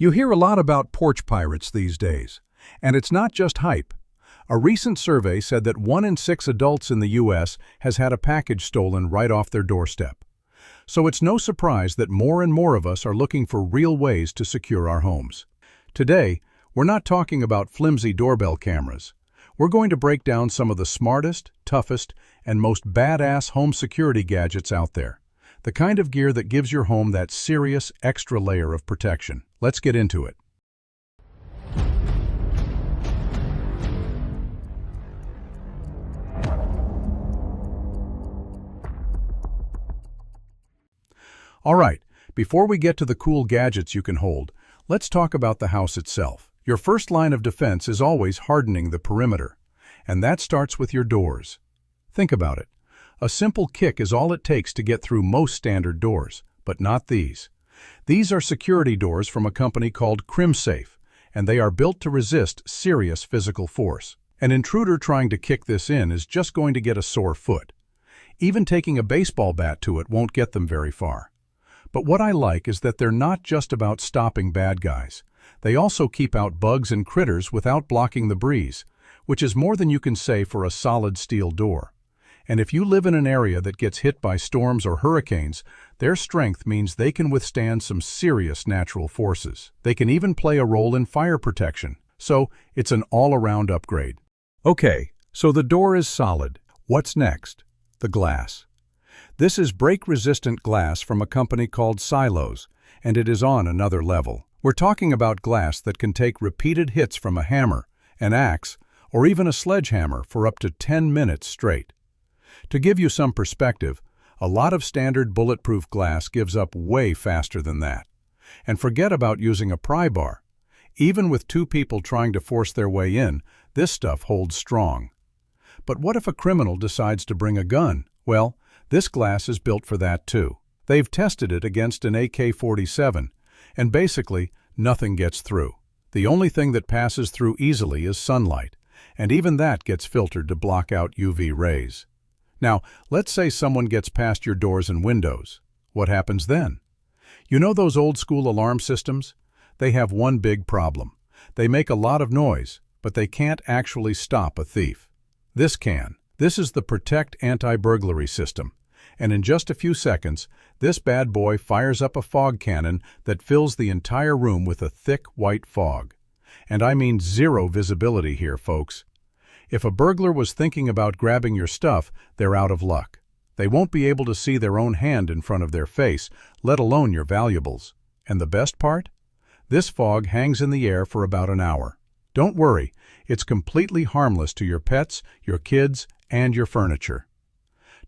You hear a lot about porch pirates these days, and it's not just hype. A recent survey said that 1 in 6 adults in the U.S. has had a package stolen right off their doorstep. So it's no surprise that more and more of us are looking for real ways to secure our homes. Today, we're not talking about flimsy doorbell cameras. We're going to break down some of the smartest, toughest, and most badass home security gadgets out there. The kind of gear that gives your home that serious extra layer of protection. Let's get into it. All right, before we get to the cool gadgets you can hold, let's talk about the house itself. Your first line of defense is always hardening the perimeter, and that starts with your doors. Think about it. A simple kick is all it takes to get through most standard doors, but not these. These are security doors from a company called Safe, and they are built to resist serious physical force. An intruder trying to kick this in is just going to get a sore foot. Even taking a baseball bat to it won't get them very far. But what I like is that they're not just about stopping bad guys. They also keep out bugs and critters without blocking the breeze, which is more than you can say for a solid steel door. And if you live in an area that gets hit by storms or hurricanes, their strength means they can withstand some serious natural forces. They can even play a role in fire protection, so it's an all-around upgrade. Okay, so the door is solid. What's next? The glass. This is break-resistant glass from a company called Silos, and it is on another level. We're talking about glass that can take repeated hits from a hammer, an axe, or even a sledgehammer for up to 10 minutes straight. To give you some perspective, a lot of standard bulletproof glass gives up way faster than that. And forget about using a pry bar. Even with 2 people trying to force their way in, this stuff holds strong. But what if a criminal decides to bring a gun? Well, this glass is built for that too. They've tested it against an AK-47, and basically, nothing gets through. The only thing that passes through easily is sunlight, and even that gets filtered to block out UV rays. Now, let's say someone gets past your doors and windows. What happens then? You know those old-school alarm systems? They have one big problem. They make a lot of noise, but they can't actually stop a thief. This can. This is the Protect anti-burglary system. And in just a few seconds, this bad boy fires up a fog cannon that fills the entire room with a thick white fog. And I mean zero visibility here, folks. If a burglar was thinking about grabbing your stuff, they're out of luck. They won't be able to see their own hand in front of their face, let alone your valuables. And the best part? This fog hangs in the air for about an hour. Don't worry, it's completely harmless to your pets, your kids, and your furniture.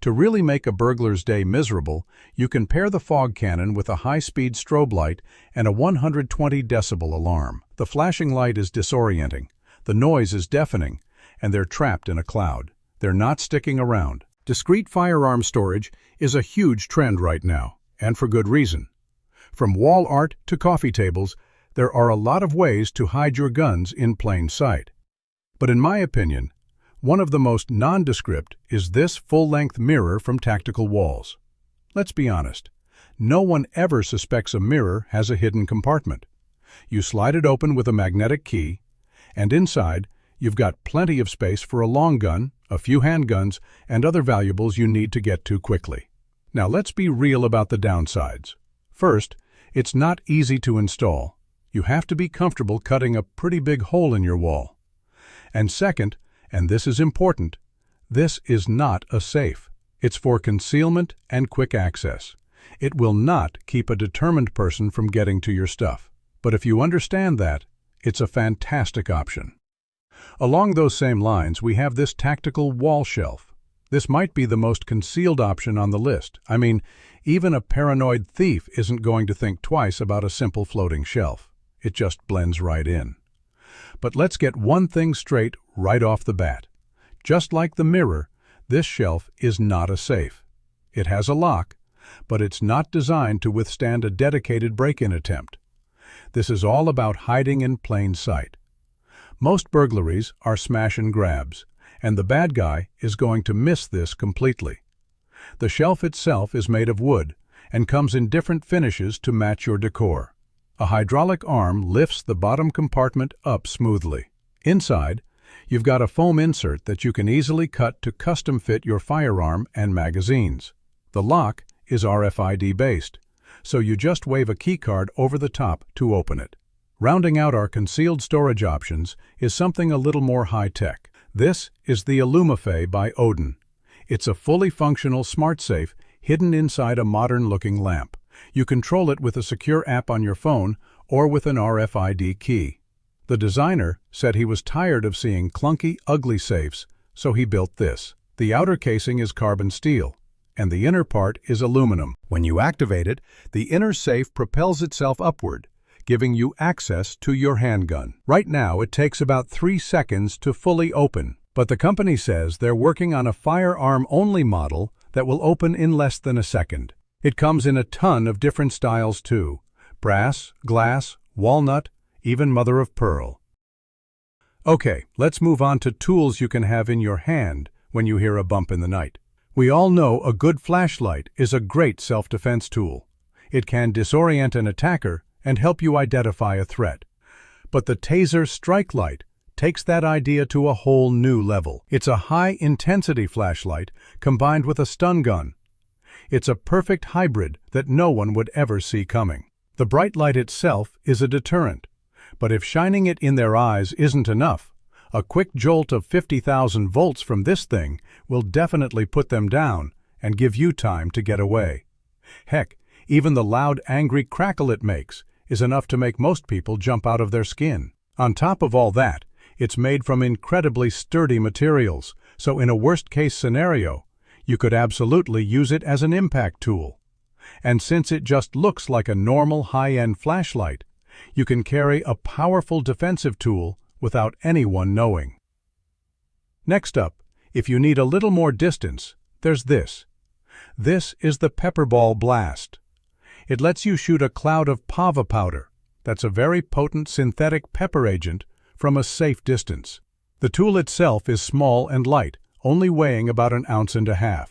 To really make a burglar's day miserable, you can pair the fog cannon with a high-speed strobe light and a 120 decibel alarm. The flashing light is disorienting, the noise is deafening, and they're trapped in a cloud. They're not sticking around. Discreet firearm storage is a huge trend right now, and for good reason. From wall art to coffee tables, there are a lot of ways to hide your guns in plain sight. But in my opinion, one of the most nondescript is this full-length mirror from Tactical Walls. Let's be honest, no one ever suspects a mirror has a hidden compartment. You slide it open with a magnetic key, and inside, you've got plenty of space for a long gun, a few handguns, and other valuables you need to get to quickly. Now let's be real about the downsides. First, it's not easy to install. You have to be comfortable cutting a pretty big hole in your wall. And second, and this is important, this is not a safe. It's for concealment and quick access. It will not keep a determined person from getting to your stuff. But if you understand that, it's a fantastic option. Along those same lines, we have this tactical wall shelf. This might be the most concealed option on the list. I mean, even a paranoid thief isn't going to think twice about a simple floating shelf. It just blends right in. But let's get one thing straight right off the bat. Just like the mirror, this shelf is not a safe. It has a lock, but it's not designed to withstand a dedicated break-in attempt. This is all about hiding in plain sight. Most burglaries are smash and grabs, and the bad guy is going to miss this completely. The shelf itself is made of wood and comes in different finishes to match your decor. A hydraulic arm lifts the bottom compartment up smoothly. Inside, you've got a foam insert that you can easily cut to custom fit your firearm and magazines. The lock is RFID-based, so you just wave a keycard over the top to open it. Rounding out our concealed storage options is something a little more high-tech. This is the Illumify by Odin. It's a fully functional smart safe hidden inside a modern-looking lamp. You control it with a secure app on your phone or with an RFID key. The designer said he was tired of seeing clunky, ugly safes, so he built this. The outer casing is carbon steel, and the inner part is aluminum. When you activate it, the inner safe propels itself upward, giving you access to your handgun. Right now, it takes about 3 seconds to fully open, but the company says they're working on a firearm-only model that will open in less than a second. It comes in a ton of different styles too: brass, glass, walnut, even mother of pearl. Okay, let's move on to tools you can have in your hand when you hear a bump in the night. We all know a good flashlight is a great self-defense tool. It can disorient an attacker and help you identify a threat. But the Taser Strike Light takes that idea to a whole new level. It's a high-intensity flashlight combined with a stun gun. It's a perfect hybrid that no one would ever see coming. The bright light itself is a deterrent, but if shining it in their eyes isn't enough, a quick jolt of 50,000 volts from this thing will definitely put them down and give you time to get away. Heck, even the loud, angry crackle it makes is enough to make most people jump out of their skin. On top of all that, it's made from incredibly sturdy materials, so in a worst-case scenario, you could absolutely use it as an impact tool. And since it just looks like a normal high-end flashlight, you can carry a powerful defensive tool without anyone knowing. Next up, if you need a little more distance, there's this. This is the Pepperball Blast. It lets you shoot a cloud of pava powder, that's a very potent synthetic pepper agent, from a safe distance. The tool itself is small and light, only weighing about 1.5 ounces.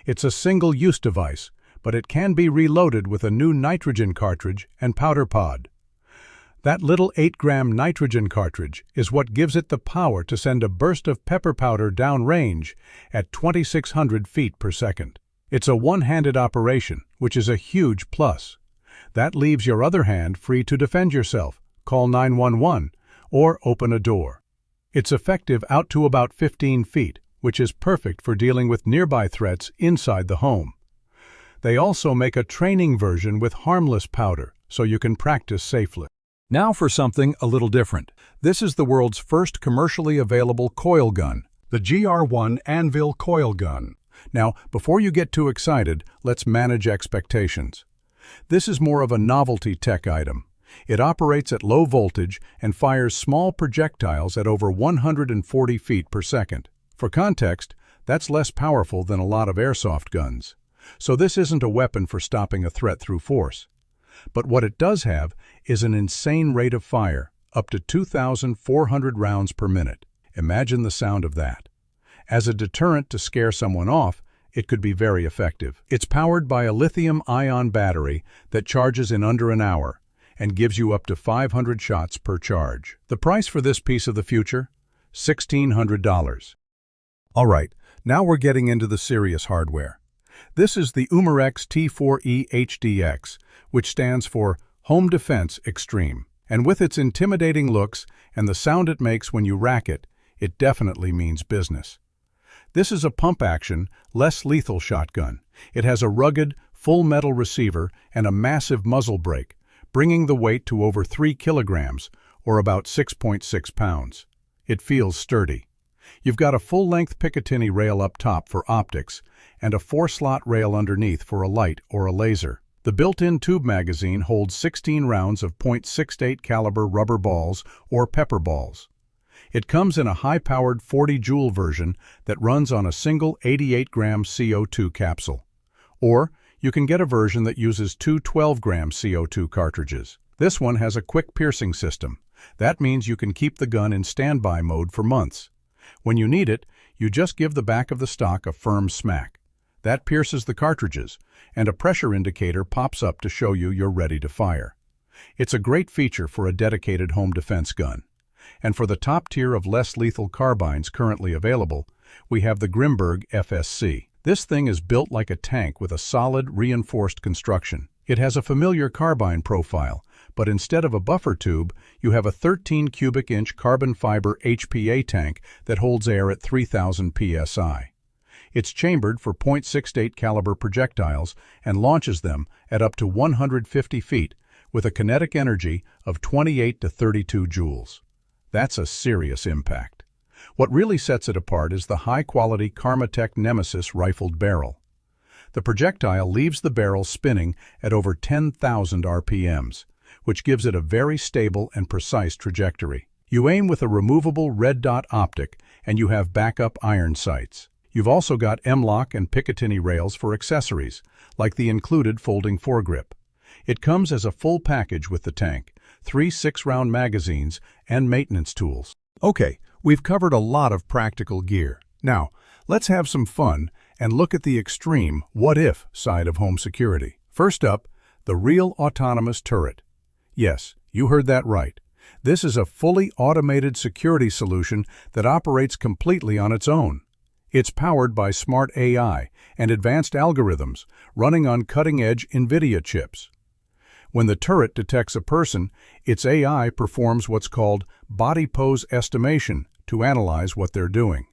It's a single-use device, but it can be reloaded with a new nitrogen cartridge and powder pod. That little 8-gram nitrogen cartridge is what gives it the power to send a burst of pepper powder downrange at 2,600 feet per second. It's a one-handed operation, which is a huge plus. That leaves your other hand free to defend yourself, call 911, or open a door. It's effective out to about 15 feet, which is perfect for dealing with nearby threats inside the home. They also make a training version with harmless powder, so you can practice safely. Now for something a little different. This is the world's first commercially available coil gun, the GR1 Anvil Coil Gun. Now, before you get too excited, let's manage expectations. This is more of a novelty tech item. It operates at low voltage and fires small projectiles at over 140 feet per second. For context, that's less powerful than a lot of airsoft guns. So this isn't a weapon for stopping a threat through force. But what it does have is an insane rate of fire, up to 2,400 rounds per minute. Imagine the sound of that. As a deterrent to scare someone off, it could be very effective. It's powered by a lithium-ion battery that charges in under an hour and gives you up to 500 shots per charge. The price for this piece of the future? $1,600. All right, now we're getting into the serious hardware. This is the Umarex T4E HDX, which stands for Home Defense Extreme. And with its intimidating looks and the sound it makes when you rack it, it definitely means business. This is a pump-action, less lethal shotgun. It has a rugged, full-metal receiver and a massive muzzle brake, bringing the weight to over 3 kilograms, or about 6.6 pounds. It feels sturdy. You've got a full-length Picatinny rail up top for optics and a 4-slot rail underneath for a light or a laser. The built-in tube magazine holds 16 rounds of .68 caliber rubber balls or pepper balls. It comes in a high-powered 40-joule version that runs on a single 88-gram CO2 capsule. Or you can get a version that uses two 12-gram CO2 cartridges. This one has a quick piercing system. That means you can keep the gun in standby mode for months. When you need it, you just give the back of the stock a firm smack. That pierces the cartridges, and a pressure indicator pops up to show you're ready to fire. It's a great feature for a dedicated home defense gun. And for the top tier of less lethal carbines currently available, we have the Grimberg FSC. This thing is built like a tank with a solid, reinforced construction. It has a familiar carbine profile, but instead of a buffer tube, you have a 13 cubic inch carbon fiber HPA tank that holds air at 3,000 psi. It's chambered for .68 caliber projectiles and launches them at up to 150 feet with a kinetic energy of 28 to 32 joules. That's a serious impact. What really sets it apart is the high-quality Karmatech Nemesis rifled barrel. The projectile leaves the barrel spinning at over 10,000 RPMs, which gives it a very stable and precise trajectory. You aim with a removable red dot optic, and you have backup iron sights. You've also got M-lock and Picatinny rails for accessories, like the included folding foregrip. It comes as a full package with the tank, 3 6-round magazines, and maintenance tools. Okay, we've covered a lot of practical gear. Now, let's have some fun and look at the extreme what-if side of home security. First up, the real autonomous turret. Yes, you heard that right. This is a fully automated security solution that operates completely on its own. It's powered by smart AI and advanced algorithms running on cutting-edge NVIDIA chips. When the turret detects a person, its AI performs what's called body pose estimation to analyze what they're doing.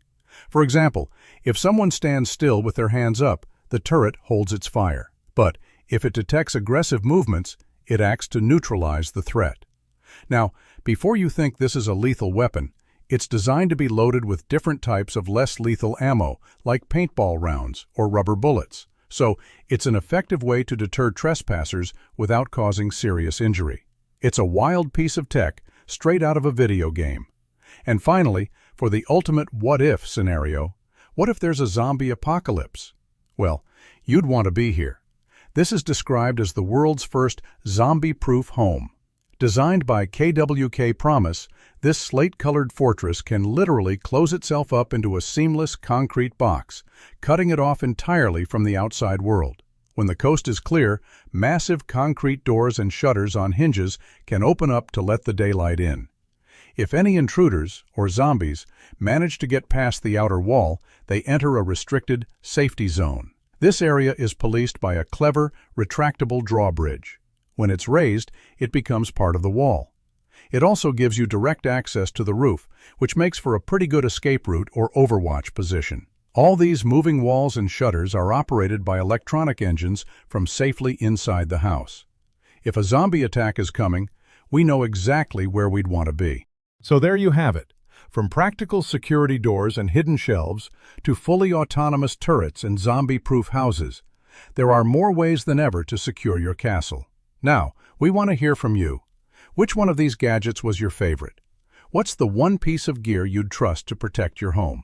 For example, if someone stands still with their hands up, the turret holds its fire. But if it detects aggressive movements, it acts to neutralize the threat. Now, before you think this is a lethal weapon, it's designed to be loaded with different types of less lethal ammo, like paintball rounds or rubber bullets. So, it's an effective way to deter trespassers without causing serious injury. It's a wild piece of tech straight out of a video game. And finally, for the ultimate what-if scenario, what if there's a zombie apocalypse? Well, you'd want to be here. This is described as the world's first zombie-proof home. Designed by KWK Promise, this slate-colored fortress can literally close itself up into a seamless concrete box, cutting it off entirely from the outside world. When the coast is clear, massive concrete doors and shutters on hinges can open up to let the daylight in. If any intruders, or zombies, manage to get past the outer wall, they enter a restricted safety zone. This area is policed by a clever, retractable drawbridge. When it's raised, it becomes part of the wall. It also gives you direct access to the roof, which makes for a pretty good escape route or overwatch position. All these moving walls and shutters are operated by electronic engines from safely inside the house. If a zombie attack is coming, we know exactly where we'd want to be. So there you have it. From practical security doors and hidden shelves to fully autonomous turrets and zombie-proof houses, there are more ways than ever to secure your castle. Now, we want to hear from you. Which one of these gadgets was your favorite? What's the one piece of gear you'd trust to protect your home?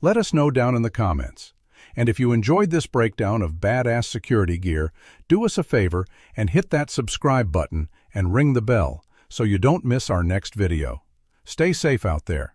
Let us know down in the comments. And if you enjoyed this breakdown of badass security gear, do us a favor and hit that subscribe button and ring the bell so you don't miss our next video. Stay safe out there.